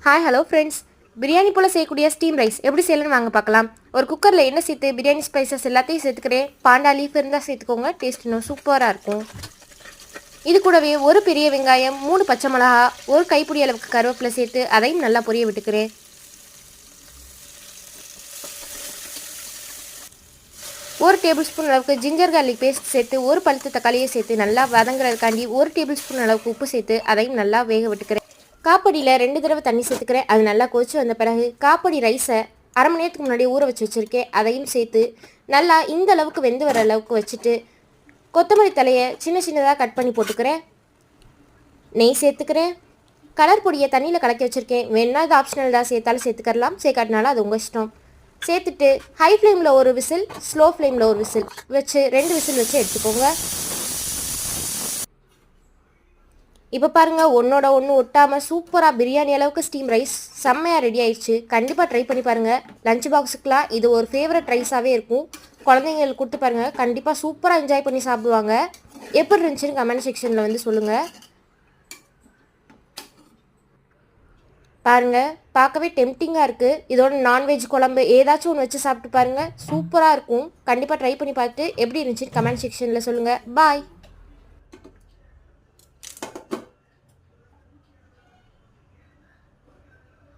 Hi hello friends, biryani போல் செய்யக்கூடிய steam rice எப்படி செய்யலன்னு வாங்க பார்க்கலாம். ஒரு குக்கரில் எண்ணெய் சேர்த்து பிரியாணி ஸ்பைசஸ் எல்லாத்தையும் சேர்த்துக்கிறேன். பாண்டா லீஃப் இருந்தால் சேர்த்துக்கோங்க, டேஸ்ட் இன்னும் சூப்பராக இருக்கும். இது கூடவே ஒரு பெரிய வெங்காயம், 3 பச்சை மிளகா, ஒரு கைப்பிடி அளவுக்கு கருவேப்பிலை சேர்த்து அதையும் நல்லா பொரிய விட்டுக்கிறேன். ஒரு டேபிள் ஸ்பூன் அளவுக்கு ஜிஞ்சர் கார்லிக் பேஸ்ட் சேர்த்து ஒரு பழுத்த தக்காளியை சேர்த்து நல்லா வதங்குறதுக்காண்டி ஒரு டேபிள் ஸ்பூன் அளவுக்கு உப்பு சேர்த்து அதையும் நல்லா வேக விட்டுக்கிறேன். காப்படியில் 2 தடவை தண்ணி சேர்த்துக்கிறேன். அது நல்லா கொதிச்சு வந்த பிறகு காப்படி ரைஸை அரை மணி நேரத்துக்கு முன்னாடி ஊற வச்சு வச்சுருக்கேன். அதையும் சேர்த்து நல்லா இந்த அளவுக்கு வெந்து வர அளவுக்கு வச்சுட்டு கொத்தமல்லி தலையை சின்ன சின்னதாக கட் பண்ணி போட்டுக்கிறேன். நெய் சேர்த்துக்கிறேன். கலர் பொடியை தண்ணியில் கலக்கி வச்சுருக்கேன். வேணா இது ஆப்ஷனல் தான், சேர்த்தாலும் சேர்த்துக்கலாம், சேர்க்காட்டினாலும் அது உங்கள் இஷ்டம். சேர்த்துட்டு ஹை ஃப்ளேமில் ஒரு விசில், ஸ்லோ ஃப்ளேமில் ஒரு விசில் வச்சு 2 விசில் வச்சு எடுத்துக்கோங்க. இப்போ பாருங்கள், ஒன்றோட ஒன்று ஒட்டாமல் சூப்பராக பிரியாணி அளவுக்கு ஸ்டீம் ரைஸ் செம்மையாக ரெடி ஆயிடுச்சு. கண்டிப்பாக ட்ரை பண்ணி பாருங்கள். லஞ்ச் பாக்ஸுக்கெலாம் இது ஒரு ஃபேவரட் ரைஸாகவே இருக்கும். குழந்தைங்களுக்கு கொடுத்து பாருங்கள், கண்டிப்பாக சூப்பராக என்ஜாய் பண்ணி சாப்பிடுவாங்க. எப்படி இருந்துச்சுன்னு கமெண்ட் செக்ஷனில் வந்து சொல்லுங்கள். பாருங்கள், பார்க்கவே டெம்டிங்காக இருக்குது. இதோட நான்வெஜ் குழம்பு ஏதாச்சும் ஒன்று வச்சு சாப்பிட்டு பாருங்கள், சூப்பராக இருக்கும். கண்டிப்பாக ட்ரை பண்ணி பார்த்துட்டு எப்படி இருந்துச்சுன்னு கமெண்ட் செக்ஷனில் சொல்லுங்கள். பாய்.